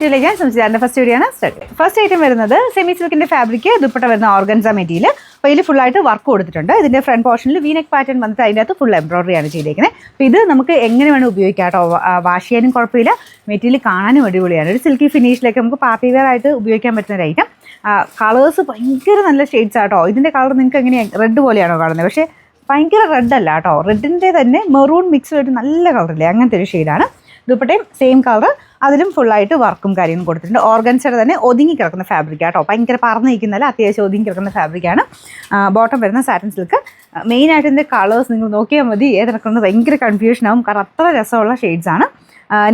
First video start. First item വരുന്നത് semi സിൽക്കിന്റെ fabric dupatta വരുന്ന organza material. അപ്പോൾ ഇതിൽ ഫുള്ളായിട്ട് വർക്ക് കൊടുത്തിട്ടുണ്ട്. ഇതിന്റെ ഫ്രണ്ട് പോർഷനിൽ വീനെക്ക് പാറ്റേൺ വന്നിട്ട് അതിൻ്റെ അകത്ത് ഫുൾ എംബ്രോയിഡറി ആണ് ചെയ്തേക്കുന്നത്. അപ്പോൾ ഇത് നമുക്ക് എങ്ങനെ വേണം ഉപയോഗിക്കാം കേട്ടോ. വാഷ് ചെയ്യാനും കുഴപ്പമില്ല, മെറ്റീരിയൽ കാണാനും അടിപൊളിയാണ്. ഒരു സിൽക്കി ഫിനിഷിലേക്ക് നമുക്ക് പാർട്ടി വെയർ ആയിട്ട് ഉപയോഗിക്കാൻ പറ്റുന്ന ഒരു ഐറ്റം. കളേഴ്സ് ഭയങ്കര നല്ല ഷെയ്ഡ്സ് ആട്ടോ. ഇതിൻ്റെ കളർ നിങ്ങൾക്ക് എങ്ങനെയാണ് റെഡ് പോലെയാണോ കാണുന്നത്? പക്ഷേ ഭയങ്കര റെഡ് അല്ല കേട്ടോ. റെഡിൻ്റെ തന്നെ മെറൂൺ മിക്സ് ആയിട്ട് നല്ല കളറില്ലേ, അങ്ങനത്തെ ഒരു ഷെയ്ഡാണ്. ദുപ്പട്ടയും സെയിം കളർ, അതിലും ഫുള്ളായിട്ട് വർക്കും കാര്യങ്ങളും കൊടുത്തിട്ടുണ്ട്. ഓർഗൻസയുടെ തന്നെ ഒതുങ്ങി കിടക്കുന്ന ഫാബ്രിക് ആട്ടോ. ഭയങ്കര പറന്ന് നിൽക്കുന്നതല്ല, അത്യാവശ്യം ഒതുങ്ങി കിടക്കുന്ന ഫാബ്രിക്കാണ്. ബോട്ടം വരുന്ന സാറ്റിൻ സിൽക്ക്. മെയിനായിട്ട് ഇതിൻ്റെ കളേഴ്സ് നിങ്ങൾ നോക്കിയാൽ മതി, ഏതെടുക്കുന്നത് ഭയങ്കര കൺഫ്യൂഷൻ ആവും, കാരണം അത്ര രസമുള്ള ഷെയ്ഡ്സാണ്.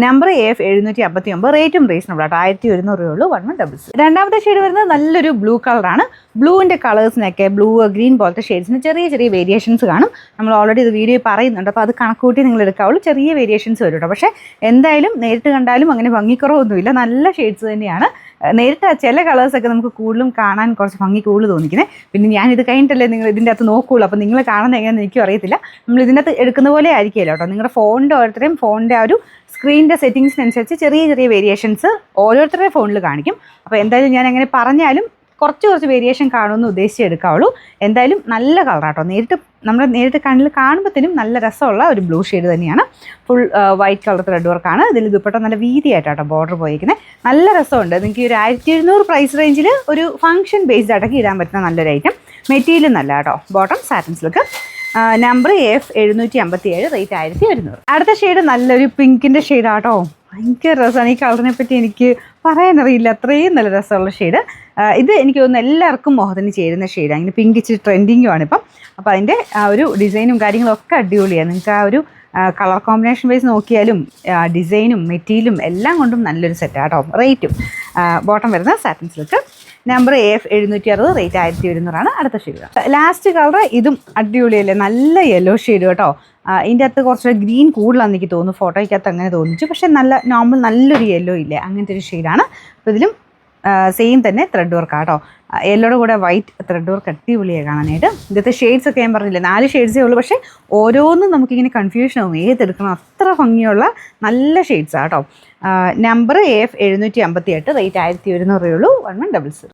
നമ്പർ AF 759, റേറ്റും റീസണബിൾ ആട്ടോ, 1100 രൂപയുള്ളൂ. 1100. രണ്ടാമത്തെ ഷെയ്ഡ് വരുന്നത് നല്ലൊരു ബ്ലൂ കളറാണ്. ബ്ലൂവിൻ്റെ കളേഴ്സിനൊക്കെ ബ്ലൂ ഗ്രീൻ പോലത്തെ ഷെയ്ഡ്സിന് ചെറിയ ചെറിയ വേരിയേഷൻസ് കാണും. നമ്മൾ ഓൾറെഡി ഇത് വീഡിയോ പറയുന്നുണ്ട്, അപ്പോൾ അത് കണക്കൂട്ടി നിങ്ങൾ എടുക്കാവുള്ളൂ. ചെറിയ വേരിയേഷൻസ് വരും കേട്ടോ. പക്ഷേ എന്തായാലും നേരിട്ട് കണ്ടാലും അങ്ങനെ ഭംഗിക്കുറവൊന്നുമില്ല, നല്ല ഷെയ്ഡ്സ് തന്നെയാണ്. നേരിട്ട് ചില കളേഴ്സൊക്കെ നമുക്ക് കൂടുതലും കാണാൻ കുറച്ച് ഭംഗി കൂടുതൽ തോന്നിക്കുന്നത്. പിന്നെ ഞാനിത് കഴിഞ്ഞിട്ടല്ലേ നിങ്ങൾ ഇതിൻ്റെ അകത്ത് നോക്കുകയുള്ളൂ, അപ്പോൾ നിങ്ങൾ കാണുന്നത് എങ്ങനെയാണെന്ന് എനിക്കും അറിയത്തില്ല. നമ്മൾ ഇതിൻ്റെ അകത്ത് എടുക്കുന്ന പോലെ ആയിരിക്കുമല്ലോ കേട്ടോ. നിങ്ങളുടെ ഫോണിൻ്റെ ഓരോരുത്തരെയും ഫോണിൻ്റെ ആ ഒരു സ്ക്രീനിൻ്റെ സെറ്റിങ്സിനനുസരിച്ച് ചെറിയ ചെറിയ വേരിയേഷൻസ് ഓരോരുത്തരുടെ ഫോണിൽ കാണിക്കും. അപ്പോൾ എന്തായാലും ഞാൻ അങ്ങനെ പറഞ്ഞാലും കുറച്ച് വേരിയേഷൻ കാണുമെന്ന് ഉദ്ദേശിച്ചെടുക്കാവുള്ളൂ. എന്തായാലും നല്ല കളറാട്ടോ. നേരിട്ട് കണ്ണിൽ കാണുമ്പോഴത്തേനും നല്ല രസമുള്ള ഒരു ബ്ലൂ ഷെയ്ഡ് തന്നെയാണ്. ഫുൾ വൈറ്റ് കളർ ത്രെഡ് വർക്കാണ്. ഇതിൽ ദുപ്പട്ട നല്ല വീതിയായിട്ടാട്ടോ ബോർഡർ പോയിരിക്കുന്നത്. നല്ല രസമുണ്ട്. നിങ്ങൾക്ക് ഈ ഒരു 1700 പ്രൈസ് റേഞ്ചിൽ ഒരു ഫംഗ്ഷൻ ബേസ്ഡ് ആയിട്ടൊക്കെ ഇടാൻ പറ്റുന്ന നല്ലൊരു ഐറ്റം. മെറ്റീരിയൽ നല്ല കേട്ടോ. Bottom satin silk. Number AF 757, rate 1100. അടുത്ത ഷെയ്ഡ് നല്ലൊരു പിങ്കിൻ്റെ ഷെയ്ഡാട്ടോ. ഭയങ്കര രസമാണ്. ഈ കളറിനെ പറ്റി എനിക്ക് പറയാനറിയില്ല, അത്രയും നല്ല രസമുള്ള ഷെയ്ഡ്. ഇത് എനിക്ക് തോന്നുന്നു എല്ലാവർക്കും മുഖത്തിന് ചേരുന്ന ഷെയ്ഡാണ്. ഇങ്ങനെ പിങ്ക് ഇച്ചിരി ട്രെൻഡിങ്ങുമാണ് ഇപ്പം. അപ്പോൾ അതിൻ്റെ ആ ഒരു ഡിസൈനും കാര്യങ്ങളും ഒക്കെ അടിപൊളിയാണ്. നിങ്ങൾക്ക് ആ ഒരു കളർ കോമ്പിനേഷൻ വൈസ് നോക്കിയാലും ഡിസൈനും മെറ്റീരിയലും എല്ലാം കൊണ്ടും നല്ലൊരു സെറ്റാട്ടോ. റേറ്റും ബോട്ടം വരുന്ന satin silk. Number AF 760, rate 1100. അടുത്ത ഷെയ്ഡ് ലാസ്റ്റ് കളർ. ഇതും അടിപൊളിയല്ലേ, നല്ല യെല്ലോ ഷെയ്ഡ് കേട്ടോ. ഇതിൻ്റെ അകത്ത് കുറച്ചുകൂടെ ഗ്രീൻ കൂടുതലാണെന്ന് എനിക്ക് തോന്നുന്നു, ഫോട്ടോയ്ക്കകത്ത് അങ്ങനെ തോന്നിച്ചു. പക്ഷേ നല്ല നോർമൽ നല്ലൊരു യെല്ലോ ഇല്ലേ, അങ്ങനത്തെ ഒരു ഷെയ്ഡാണ്. അപ്പോൾ ഇതിലും സെയിം തന്നെ ത്രെഡ് വർക്ക് ആട്ടോ. യെല്ലോയുടെ കൂടെ വൈറ്റ് ത്രെഡ് വർക്ക് അടിപൊളിയായി കാണാനായിട്ട്. ഇന്നത്തെ ഷെയ്ഡ്സ് ഒക്കെ ഞാൻ പറഞ്ഞില്ലേ, 4 ഷെയ്ഡ്സേ ഉള്ളൂ. പക്ഷേ ഓരോന്നും നമുക്കിങ്ങനെ കൺഫ്യൂഷൻ ആവും ഏതെടുക്കണം, അത്ര ഭംഗിയുള്ള നല്ല ഷെയ്ഡ്സ് ആട്ടോ. നമ്പർ AF 758, റേറ്റ് 1100 രൂപയുള്ളൂ. 1100.